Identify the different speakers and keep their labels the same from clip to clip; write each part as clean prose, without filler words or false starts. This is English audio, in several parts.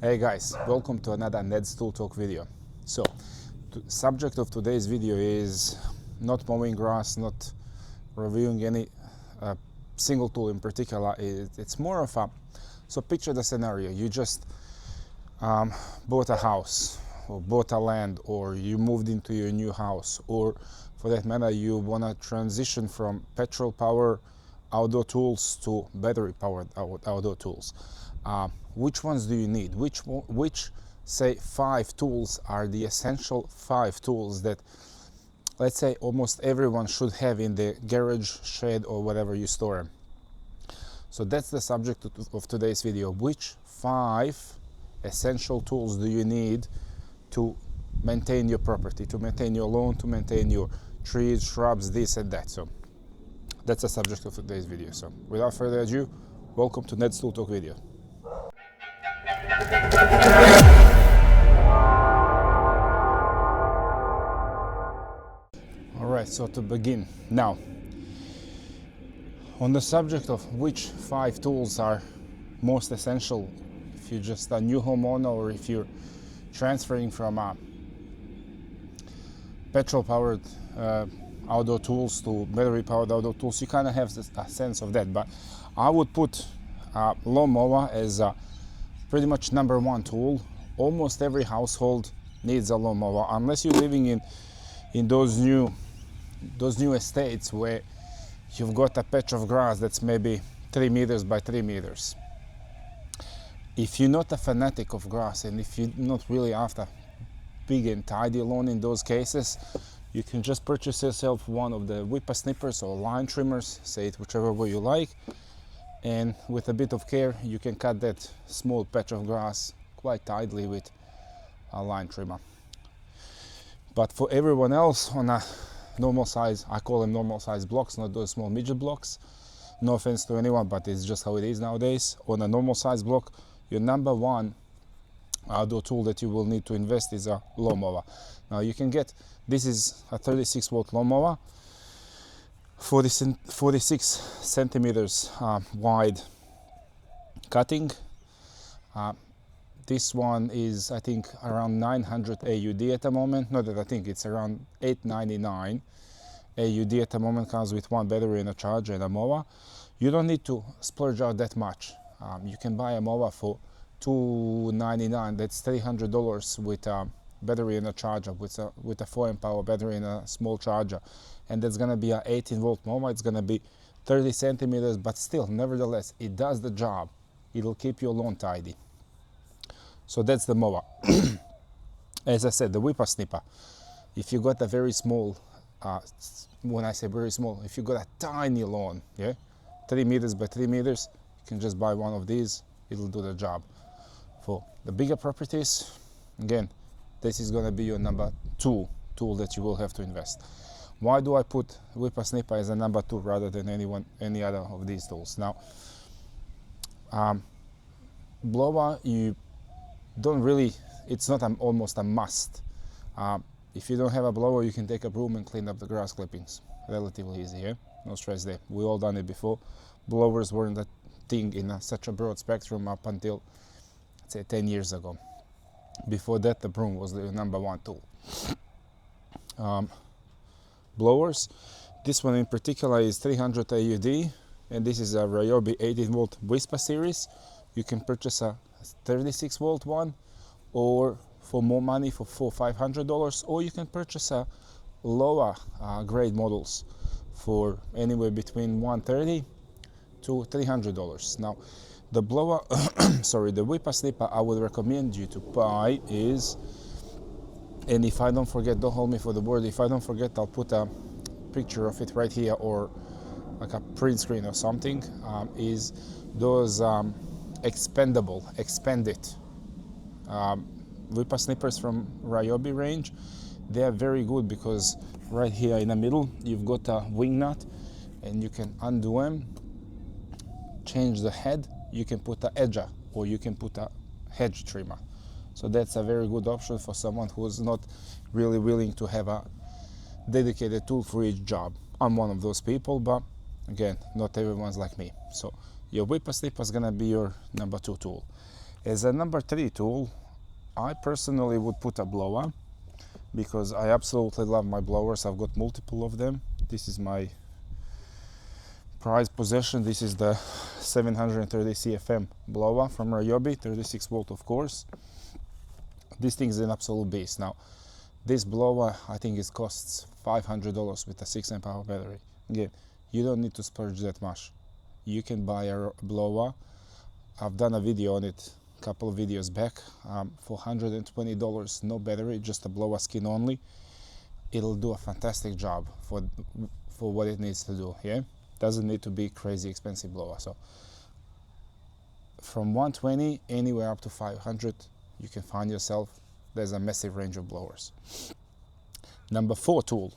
Speaker 1: Hey guys, welcome to another Ned's Tool Talk video. So, the subject of today's video is not mowing grass, not reviewing any single tool in particular. It's more of a, so picture the scenario. You just bought a house or bought a land, or you moved into your new house, or for that matter you want to transition from petrol power outdoor tools to battery powered outdoor tools. Which ones do you need? Which say 5 tools are the essential 5 tools that, let's say, almost everyone should have in the garage, shed, or whatever you store them? So that's the subject of today's video. Which 5 essential tools do you need to maintain your property, to maintain your lawn, to maintain your trees, shrubs, this and that? So that's the subject of today's video. So without further ado, welcome to Ned's Tool Talk video. Alright, so to begin, now, on the subject of which 5 tools are most essential if you're just a new homeowner, or if you're transferring from petrol powered outdoor tools to battery powered outdoor tools, you kind of have a sense of that. But I would put lawnmower as pretty much number 1 tool. Almost every household needs a lawnmower, unless you're living in those new estates where you've got a patch of grass that's maybe 3 meters by 3 meters. If you're not a fanatic of grass, and if you're not really after big and tidy lawn in those cases, you can just purchase yourself one of the whipper snippers or line trimmers, say it whichever way you like, and with a bit of care you can cut that small patch of grass quite tidily with a line trimmer. But for everyone else, on a normal size, I call them normal size blocks, not those small midget blocks, no offense to anyone, but it's just how it is nowadays. On a normal size block, your number 1 outdoor tool that you will need to invest is a lawnmower. Now you can get, this is a 36 volt lawnmower, 46 centimeters wide cutting. This one is, I think, around 900 AUD at the moment. Not that I think, it's around 899 AUD at the moment. Comes with 1 battery and a charger and a mower. You don't need to splurge out that much. You can buy a mower for $299. That's $300 with a battery and a charger, with a 4 amp hour battery and a small charger, and that's gonna be a 18 volt mower. It's gonna be 30 centimeters, but still, nevertheless, it does the job. It'll keep your lawn tidy. So that's the mower. As I said, the whipper snipper. If you got a very small, when I say very small, if you got a tiny lawn, yeah, 3 meters by 3 meters, you can just buy one of these. It'll do the job. For the bigger properties, again, this is going to be your number 2 tool that you will have to invest. Why do I put whipper snipper as a number 2 rather than any other of these tools? Now, blower, you don't really, it's not almost a must. If you don't have a blower, you can take a broom and clean up the grass clippings. Relatively easy, yeah? No stress there. We all done it before. Blowers weren't a thing in such a broad spectrum up until, let's say, 10 years ago. Before that, the broom was the number 1 tool. Blowers, this one in particular is 300 AUD, and this is a Ryobi 18 volt Whisper series. You can purchase a 36 volt one, or for more money, for $400-500, or you can purchase a lower grade models for anywhere between $130 to $300. Now, the blower, sorry, the whipper snipper I would recommend you to buy is, and if I don't forget, don't hold me for the word, if I don't forget, I'll put a picture of it right here, or like a print screen or something, is those expanded whipper snippers from Ryobi range. They are very good because right here in the middle you've got a wing nut, and you can undo them, change the head. You can put an edger, or you can put a hedge trimmer. So that's a very good option for someone who's not really willing to have a dedicated tool for each job. I'm one of those people, but again, not everyone's like me. So your whipper snipper is gonna be your number 2 tool. As a number 3 tool, I personally would put a blower, because I absolutely love my blowers. I've got multiple of them. This is my prized possession. This is the 730 CFM blower from Ryobi, 36 volt of course. This thing is an absolute beast. Now this blower, I think it costs $500 with a 6 amp hour battery. Again, you don't need to splurge that much. You can buy a blower. I've done a video on it a couple of videos back, for $120, no battery, just a blower skin only. It'll do a fantastic job for what it needs to do. Yeah, doesn't need to be crazy expensive blower. So from 120 anywhere up to 500, you can find yourself. There's a massive range of blowers. Number 4 tool,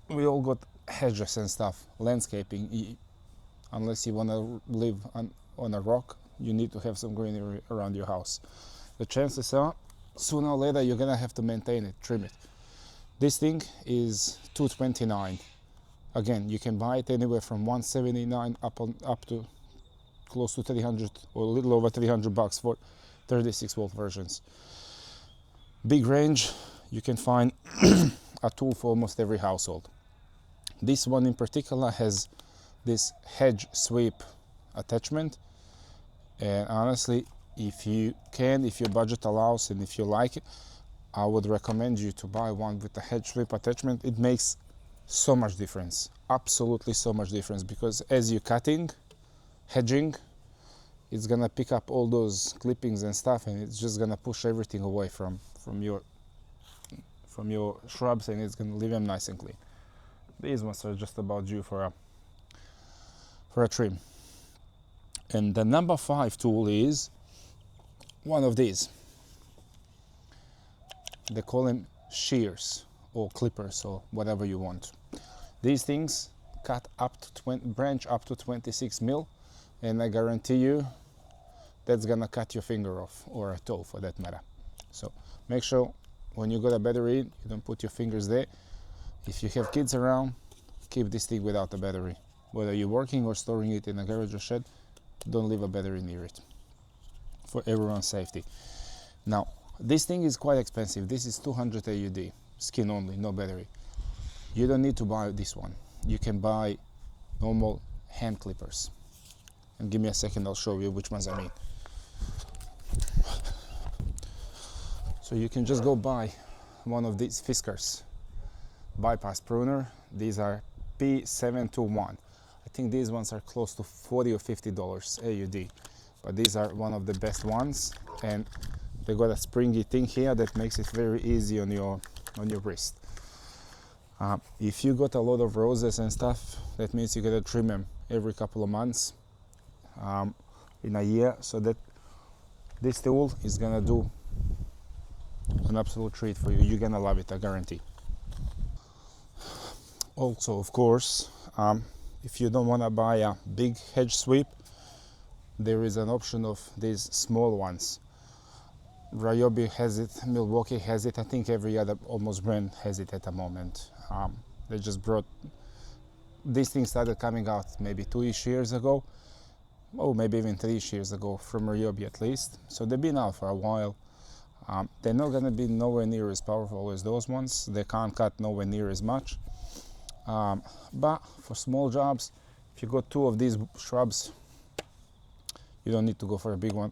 Speaker 1: we all got hedges and stuff, landscaping. Unless you want to live on a rock, you need to have some greenery around your house. The chances are sooner or later you're gonna have to maintain it, trim it. This thing is $229. Again, you can buy it anywhere from $179 up to close to 300 or a little over 300 bucks for 36 volt versions. Big range. You can find a tool for almost every household. This one in particular has this Hedge sweep attachment, and honestly, if you can, if your budget allows and if you like it, I would recommend you to buy one with the Hedge sweep attachment. It makes so much difference, absolutely so much difference, because as you're cutting, hedging, it's gonna pick up all those clippings and stuff, and it's just gonna push everything away from your shrubs, and it's gonna leave them nice and clean. These ones are just about due for a trim. And the number 5 tool is one of these. They call them shears or clippers or whatever you want. These things cut up to branch up to 26 mil, and I guarantee you that's gonna cut your finger off, or a toe for that matter. So make sure when you got a battery in, you don't put your fingers there. If you have kids around, keep this thing without a battery. Whether you're working or storing it in a garage or shed, don't leave a battery near it, for everyone's safety. Now, this thing is quite expensive. This is 200 AUD, skin only, no battery. You don't need to buy this one. You can buy normal hand clippers. And give me a second, I'll show you which ones I mean. So you can just go buy one of these Fiskars bypass pruner. These are P721. I think these ones are close to $40 or $50 AUD, but these are one of the best ones, and they got a springy thing here that makes it very easy on your wrist. If you got a lot of roses and stuff, that means you gotta trim them every couple of months in a year, so that this tool is gonna do an absolute treat for you. You're gonna love it, I guarantee. Also, of course, if you don't want to buy a big hedge sweep, there is an option of these small ones. Ryobi has it, Milwaukee has it, I think every other almost brand has it at the moment. They just brought, these things started coming out maybe 2-ish years ago, or maybe even 3-ish years ago, from Ryobi at least. So they've been out for a while. They're not going to be nowhere near as powerful as those ones. They can't cut nowhere near as much. But for small jobs, if you got 2 of these shrubs, you don't need to go for a big one.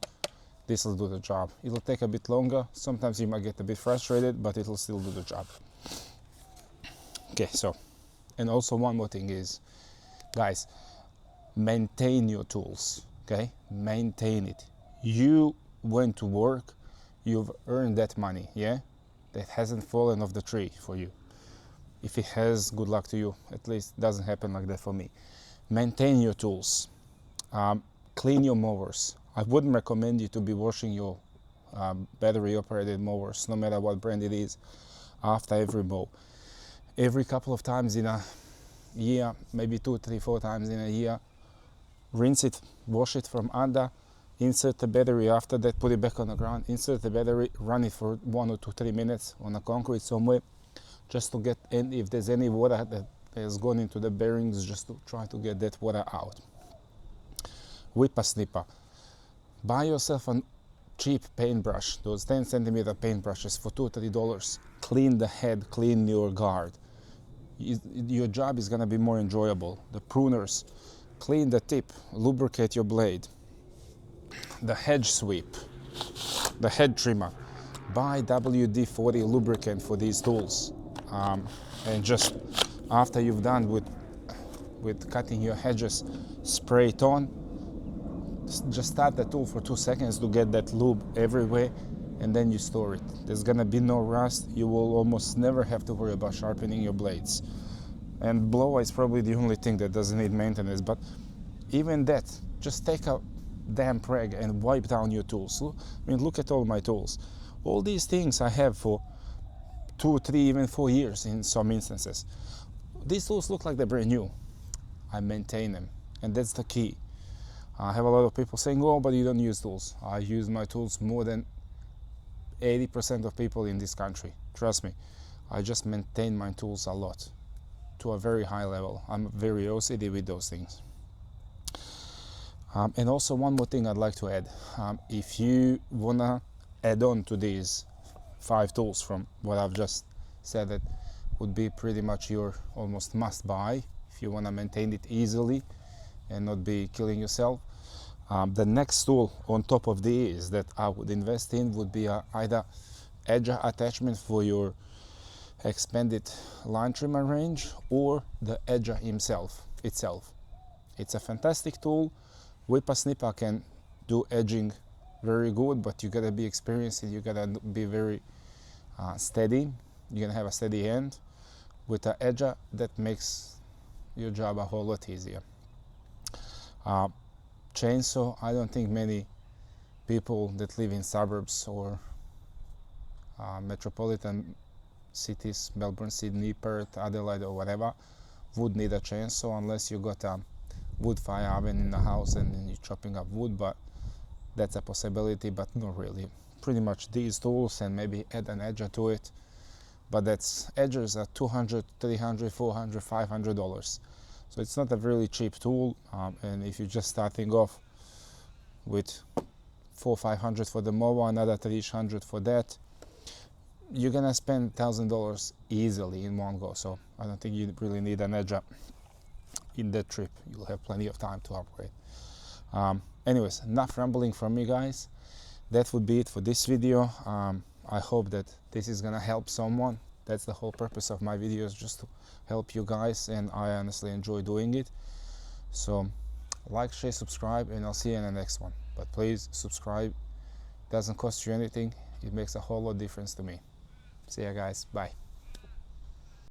Speaker 1: This will do the job. It'll take a bit longer. Sometimes you might get a bit frustrated, but it'll still do the job. Okay, so, and also one more thing is, guys, maintain your tools, okay? Maintain it. You went to work, you've earned that money, yeah? That hasn't fallen off the tree for you. If it has, good luck to you. At least it doesn't happen like that for me. Maintain your tools. Clean your mowers. I wouldn't recommend you to be washing your battery operated mowers, no matter what brand it is, after every mow. Every couple of times in a year, maybe 2, 3, 4 times in a year, rinse it, wash it from under, insert the battery after that, put it back on the ground, insert the battery, run it for 1 or 2, 3 minutes on the concrete somewhere, just to get in, if there's any water that has gone into the bearings, just to try to get that water out. Whipper snipper. Buy yourself a cheap paintbrush, those 10 centimeter paintbrushes for $2-3. Clean the head, clean your guard. Your job is gonna be more enjoyable. The pruners, clean the tip, lubricate your blade. The hedge sweep, the head trimmer. Buy WD-40 lubricant for these tools, and just after you've done with cutting your hedges, spray it on. Just start the tool for 2 seconds to get that lube everywhere, and then you store it. There's gonna be no rust. You will almost never have to worry about sharpening your blades. And blower is probably the only thing that doesn't need maintenance, but even that, just take a damp rag and wipe down your tools. I mean, look at all my tools. All these things I have for 2, 3, even 4 years in some instances. These tools look like they're brand new. I maintain them, and that's the key. I have a lot of people saying, oh, but you don't use tools. I use my tools more than 80% of people in this country. Trust me, I just maintain my tools a lot, to a very high level. I'm very OCD with those things. And also one more thing I'd like to add. If you wanna add on to these 5 tools from what I've just said, that would be pretty much your almost must buy if you wanna maintain it easily and not be killing yourself. The next tool on top of these that I would invest in would be either edge attachment for your expanded line trimmer range, or the edger itself. It's a fantastic tool. Whipper snipper can do edging very good, but you gotta be experienced and you gotta be very steady. You're gonna have a steady hand. With an edger, that makes your job a whole lot easier. Chainsaw, I don't think many people that live in suburbs or metropolitan cities, Melbourne, Sydney, Perth, Adelaide or whatever, would need a chainsaw unless you got a wood fire oven in the house and you're chopping up wood, but that's a possibility, but not really. Pretty much these tools and maybe add an edger to it, but that's edgers are $200, $300, $400, $500. So it's not a really cheap tool, and if you're just starting off with $400-500 for the mower, another $300 for that, you're gonna spend $1,000 easily in one go. So I don't think you really need an edger in that trip. You'll have plenty of time to upgrade. Anyways, enough rambling from me, guys. That would be it for this video. I hope that this is gonna help someone. That's the whole purpose of my videos, just to help you guys, and I honestly enjoy doing it. So like, share, subscribe, and I'll see you in the next one. But please subscribe. Doesn't cost you anything. It makes a whole lot of difference to me. See ya, guys. Bye.